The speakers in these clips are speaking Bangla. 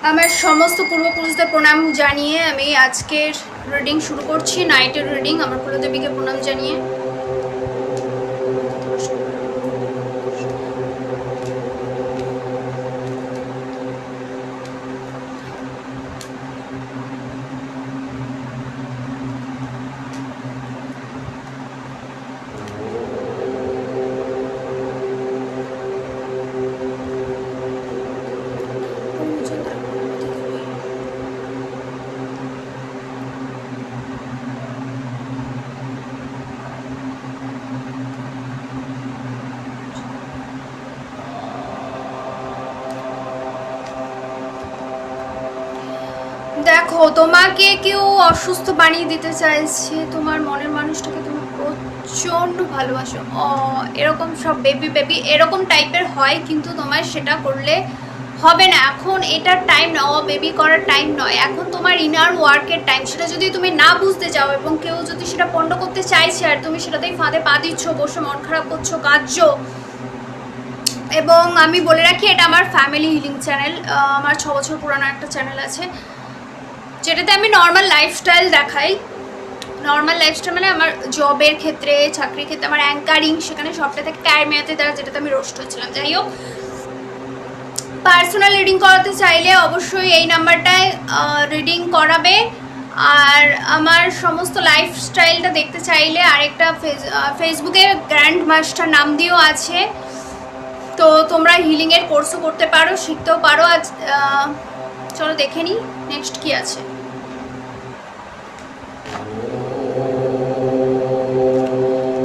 আমার সমস্ত পূর্বপুরুষদের প্রণাম জানিয়ে আমি আজকের রিডিং শুরু করছি। নাইটের রিডিং আমার কুলদেবীকে প্রণাম জানিয়ে। দেখো, তোমাকে কেউ অসুস্থ বানিয়ে দিতে চাইছে। তোমার মনের মানুষটাকে তুমি প্রচন্ড ভালোবাসো। এরকম সব বেবি বেবি এরকম টাইপের হয়, কিন্তু তোমার সেটা করলে হবে না। এখন এটার টাইম না, বেবি করার টাইম নয়। এখন তোমার ইনার ওয়ার্কের টাইম। সেটা যদি তুমি না বুঝতে যাও এবং কেউ যদি সেটা পণ্ড করতে চাইছে আর তুমি সেটাতেই ফাঁদে পা দিচ্ছ, বসে মন খারাপ করছো, কাঁদছো। এবং আমি বলে রাখি, এটা আমার ফ্যামিলি হিলিং চ্যানেল। আমার 6 বছর পুরানো একটা চ্যানেল আছে, যেটাতে আমি নর্মাল লাইফস্টাইল দেখাই। নর্মাল লাইফস্টাইল মানে আমার জবের ক্ষেত্রে, চাকরির ক্ষেত্রে, আমার অ্যাঙ্কারিং, সেখানে সবটা থেকে ক্যারমেয়াতে দ্বারা, যেটাতে আমি রোস্ট হচ্ছিলাম। যাই হোক, পার্সোনাল রিডিং করাতে চাইলে অবশ্যই এই নাম্বারটায় রিডিং করাবে। আর আমার সমস্ত লাইফস্টাইলটা দেখতে চাইলে আরেকটা ফেসবুকে গ্র্যান্ড মাস্টার নাম দিয়েও আছে, তো তোমরা হিলিংয়ের কোর্সও করতে পারো, শিখতেও পারো। আজ চলো দেখে নিই নেক্সট কি আছে।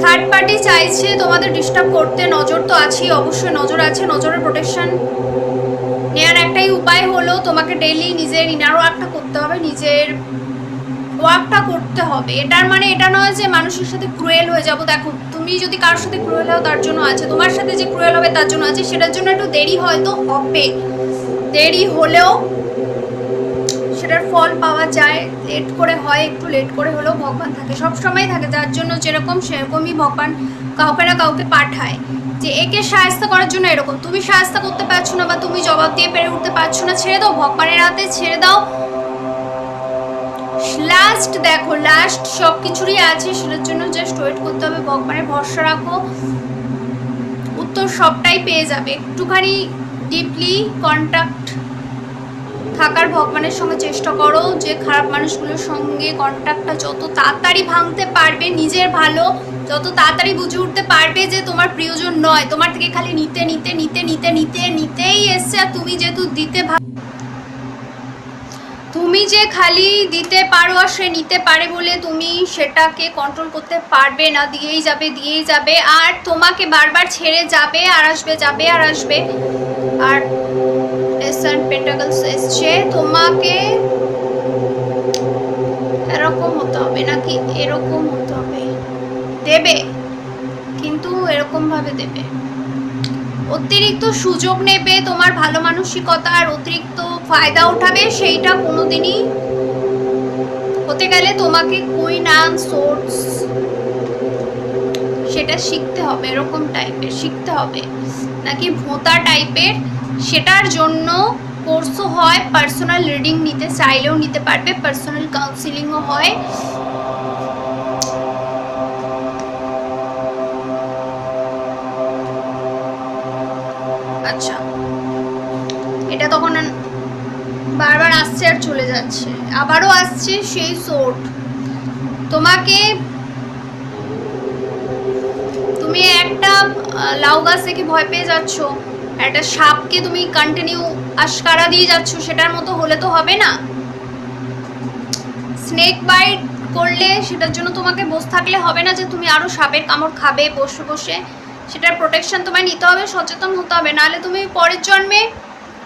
থার্ড পার্টি চাইছে তোমাদের ডিস্টার্ব করতে। নজর তো আছেই, অবশ্যই নজর আছে। নজরের প্রোটেকশন নেওয়ার একটাই উপায় হলো তোমাকে ডেইলি নিজের ইনার ওয়ার্কটা করতে হবে, নিজের ওয়ার্কটা করতে হবে। এটার মানে এটা নয় যে মানুষের সাথে ক্রুয়েল হয়ে যাবো। দেখো, তুমি যদি কারোর সাথে ক্রুয়েল হও তার জন্য আছে, তোমার সাথে যে ক্রুয়েল হবে তার জন্য আছে। সেটার জন্য একটু দেরি হয়তো হবে, দেরি হলেও সেটার ফল পাওয়া যায়। লেট করে হয়, একটু লেট করে হলেও ভগবান থাকে, সব সময় থাকে। যার জন্য যেরকম সেরকমই ভগবান কাউকে না কাউকে পাঠায়, যে একে সাহায্য করার জন্য এরকম। তুমি সাহায্য করতে পারছো না বা তুমি জবাব দিয়ে পেরে উঠতে পারছো না, ছেড়ে দাও, ভগবানের হাতে ছেড়ে দাও। লাস্ট দেখো, লাস্ট সব কিছুরই আছে, সেটার জন্য জাস্ট ওয়েট করতে হবে, ভগবানের ভরসা রাখো, উত্তর সবটাই পেয়ে যাবে। একটুখানি ডিপলি কন্ট্যাক্ট থাকার ভগবানের সঙ্গে চেষ্টা করো, যে খারাপ মানুষগুলোর সঙ্গে কন্ট্যাক্টটা যত তাড়াতাড়ি ভাঙতে পারবে, নিজের ভালো যত তাড়াতাড়ি বুঝে উঠতে পারবে যে তোমার প্রিয়জন নয়, তোমার থেকে খালি নিতে নিতে নিতে নিতে নিতে নিতেই এসছে। আর তুমি যেহেতু তুমি যে খালি দিতে পারো আর সে নিতে পারে বলে তুমি সেটাকে কন্ট্রোল করতে পারবে না, দিয়েই যাবে দিয়েই যাবে, আর তোমাকে বারবার ছেড়ে যাবে আর আসবে, যাবে আর আসবে। আর পেন্টাকলস এসছে, তোমাকে এরকম হতে হবে নাকি এরকম হতে হবে, দেবে কিন্তু এরকম ভাবে দেবে। অতিরিক্ত সুযোগ নেবে তোমার ভালো মানসিকতা আর অতিরিক্ত ফায়দা উঠাবে, সেইটা কোনোদিনই হতে গেলে তোমাকে কুইন অ্যান্ড সোর্স সেটা শিখতে হবে, এরকম টাইপের শিখতে হবে, নাকি ভোঁতা টাইপের। সেটার জন্য কোর্সও হয়, পার্সোনাল রিডিং নিতে চাইলেও নিতে পারবে, পার্সোনাল কাউন্সিলিংও হয়। আচ্ছা, এটা তখন বারবার আসছে আর চলে যাচ্ছে, আবারও আসছে সেই সোর্ট। তোমাকে, তুমি একটা লাউ গাছ থেকে ভয় পেয়ে যাচ্ছ, একটা সাপকে তুমি কন্টিনিউ আশকারা দিয়ে যাচ্ছ, সেটার মতো হলে তো হবে না। স্নেক বাইট করলে সেটার জন্য তোমাকে বসে থাকলে হবে না, যে তুমি আরো সাপের কামড় খাবে বসে বসে। সেটার প্রোটেকশন তোমায় নিতে হবে, সচেতন হতে হবে, নাহলে তুমি পরের জন্মে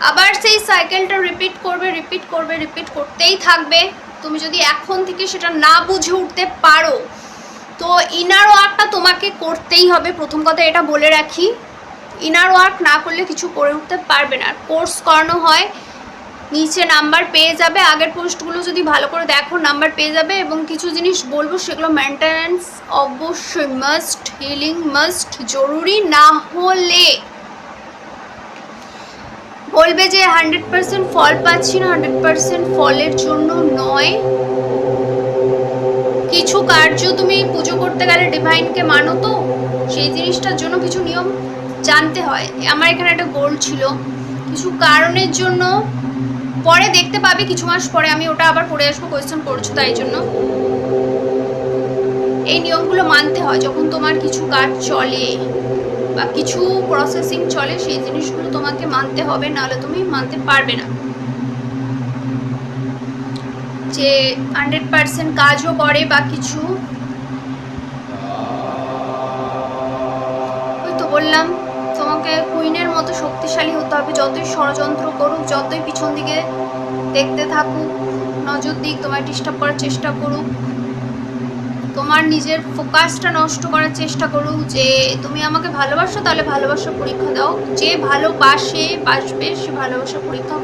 আবার সেই সাইকেলটা রিপিট করবে, রিপিট করবে, রিপিট করতেই থাকবে। তুমি যদি এখন থেকে সেটা না বুঝে উঠতে পারো, তো ইনার ওয়ার্কটা তোমাকে করতেই হবে। প্রথম কথা এটা বলে রাখি, ইনার ওয়ার্ক না করলে কিছু করে উঠতে পারবে না। কোর্স করানো হয়, নিচে নাম্বার পেয়ে যাবে, আগের পোস্টগুলো যদি ভালো করে দেখো নাম্বার পেয়ে যাবে। এবং কিছু জিনিস বলবো, সেগুলো মেনটেন্যান্স অবশ্যই মাস্ট, হিলিং মাস্ট, জরুরি না হলে বলবে যে 100% ফল পাচ্ছি না, 100% ফলের জন্য নয়। কিছু কার্য তুমি পুজো করতে গেলে ডিভাইনকে মানো, তো সেই জিনিসটার জন্য কিছু নিয়ম জানতে হয়। আমার এখানে একটা গোল ছিল, কিছু কারণের জন্য পরে দেখতে পাবে কিছু মাস পরে, আমি ওটা আবার পড়ে আসবো, কোয়েশ্চেন করছো তাই জন্য। এই নিয়মগুলো মানতে হয় যখন তোমার কিছু কাজ চলে বা কিছু প্রসেসিং চলে, সেই জিনিসগুলো তোমাকে মানতে হবে, নাহলে তুমি মানতে পারবে না। যে 100% কাজও করে বা কিছু, ওই তো বললাম তোমাকে কুইনের মতো শক্তিশালী হতে হবে। যতই ষড়যন্ত্র করুক, যতই পিছন দিকে দেখতে থাকুক, নজর দিক, তোমায় ডিস্টার্ব করার চেষ্টা করুক, তোমার নিজের ফোকাসটা নষ্ট করার চেষ্টা করুক, যে তুমি আমাকে ভালোবাসো তাহলে ভালোবাসার পরীক্ষা দাও। যে ভালোবাসে বাসবে, সে ভালোবাসার পরীক্ষা